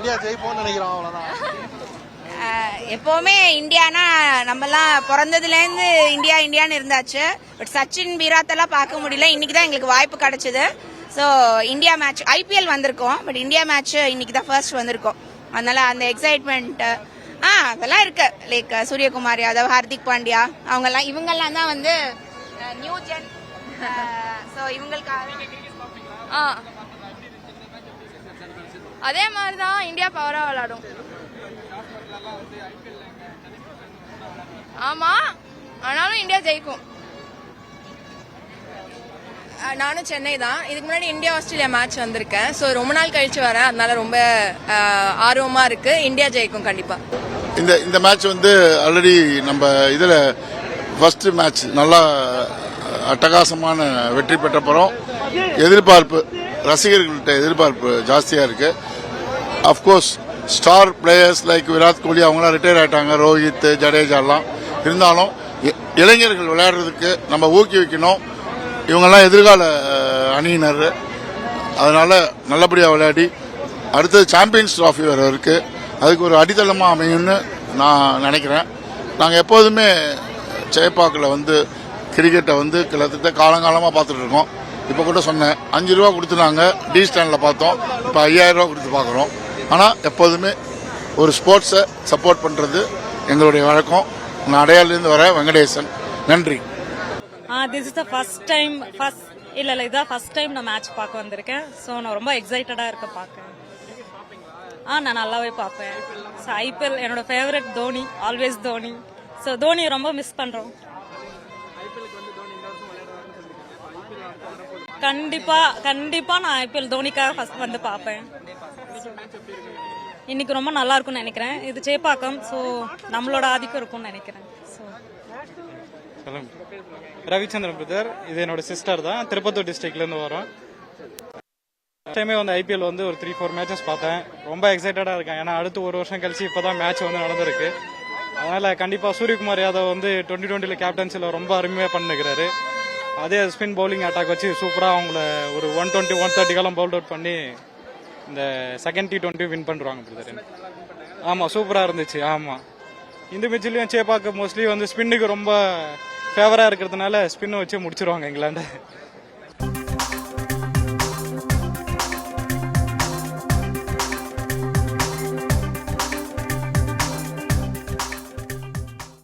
India ஜெயிப்போம்னு நினைக்கிறோம், அவ்வளவுதான். எப்போவுமே இந்தியானா நம்மலாம் பிறந்ததுலேருந்து இந்தியான்னு இருந்தாச்சு. பட் சச்சின் விராத்தெல்லாம் பார்க்க முடியல. இன்னைக்கு தான் எங்களுக்கு வாய்ப்பு கிடைச்சது. ஸோ இந்தியா மேட்ச் ஐபிஎல் வந்திருக்கோம், பட் இந்தியா மேட்ச் இன்னைக்கு தான் ஃபர்ஸ்ட் வந்திருக்கோம். அதனால அந்த எக்ஸைட்மெண்ட் அதெல்லாம் இருக்கு. லைக் சூரியகுமார் யாதவ், ஹார்திக் பாண்டியா, இவங்கெல்லாம் தான் வந்து நியூ ஜென். ஸோ இவங்களுக்காக அதே மாதிரி தான் இந்தியா பவராக விளையாடும். ஆமா, ஆனாலும் இந்தியா ஜெயிக்கும். நானும் சென்னை தான். இதுக்கு முன்னாடி இந்தியா ஆஸ்திரேலியா மேட்ச் வந்திருக்கேன். ஸோ ரொம்ப நாள் கழிச்சு வரேன், அதனால ரொம்ப ஆர்வமா இருக்கு. இந்தியா ஜெயிக்கும் கண்டிப்பா. இந்த மேட்ச் வந்து ஆல்ரெடி நம்ம இதில் ஃபர்ஸ்ட் மேட்ச் நல்லா அட்டகாசமான வெற்றி பெற்ற போகிறோம். எதிர்பார்ப்பு ரசிகர்கள்ட்ட எதிர்பார்ப்பு ஜாஸ்தியாக இருக்கு. Of course star players like Virat Kohli அவங்களாம் ரிட்டையர் ஆகிட்டாங்க, ரோஹித், ஜடேஜாலாம். இருந்தாலும் இளைஞர்கள் விளையாடுறதுக்கு நம்ம ஊக்குவிக்கணும். இவங்கெல்லாம் எதிர்கால அணியினர். அதனால நல்லபடியாக விளையாடி அடுத்தது சாம்பியன்ஸ் ட்ராஃபி வேறு இருக்குது, அதுக்கு ஒரு அடித்தளமாக அமையும்னு நான் நினைக்கிறேன். நாங்கள் எப்போதுமே சேப்பாக்கில் வந்து கிரிக்கெட்டை வந்து கிட்டத்தட்ட காலங்காலமாக பார்த்துட்டு இருக்கோம். இப்போ கூட சொன்னேன், 5 ரூபா கொடுத்து நாங்கள் டி ஸ்டாண்டில் பார்த்தோம், இப்போ 5000 ரூபா கொடுத்து பார்க்குறோம். ஆனால் எப்போதுமே ஒரு ஸ்போர்ட்ஸை சப்போர்ட் பண்ணுறது எங்களுடைய வழக்கம். நான் அடையாளேருந்து வர வெங்கடேசன். நன்றி. This is the first time இதான் ஃபர்ஸ்ட் டைம் நான் மேட்ச் பார்க்க வந்திருக்கேன். ஸோ நான் ரொம்ப எக்ஸைட்டடாக இருக்க பார்க்க. நான் நல்லாவே பார்ப்பேன். ஸோ ஐபிஎல் என்னோட favourite Dhoni, always Dhoni. So Dhoni ரொம்ப மிஸ் பண்ணுறோம். கண்டிப்பா நான் ஐபிஎல் தோனிக்காக ஃபர்ஸ்ட் வந்து பார்ப்பேன். இன்னைக்கு ரொம்ப நல்லா இருக்கும்னு நினைக்கிறேன். இது சேப்பாக்கம், ஸோ நம்மளோட ஆதிக்கம் இருக்கும்னு நினைக்கிறேன். ரவிச்சந்திரன் பிரதர், இது என்னோட சிஸ்டர் தான். திருப்பத்தூர் டிஸ்ட்ரிக்ட்லேருந்து வரோம். டைமே வந்து ஐபிஎல் வந்து ஒரு 3-4 மேட்சஸ் பார்த்தேன். ரொம்ப எக்ஸைட்டடாக இருக்கேன். ஏன்னா அடுத்து ஒரு வருஷம் கழிச்சு இப்போதான் மேட்ச் வந்து நடந்திருக்கு. அதனால கண்டிப்பாக சூரியகுமார் யாதவ் வந்து 2020 கேப்டன்சியில் ரொம்ப அருமையாக பண்ணுகிறாரு. அதே ஸ்பின் பவுலிங் அட்டாக் வச்சு சூப்பராக அவங்கள ஒரு 120, 130 காலம் பவுல் அவுட் பண்ணி இந்த செகண்ட் T20 வின் பண்ணுறாங்க பிரதர். ஆமாம், சூப்பராக இருந்துச்சு. ஆமாம், இந்த மேட்ச்லேயும் சேப்பாக்கு மோஸ்ட்லி வந்து ஸ்பின்னுக்கு ரொம்ப ஃபேவராக இருக்கிறதுனால ஸ்பின்னை வச்சு முடிச்சிருவாங்க இங்கிலாந்து.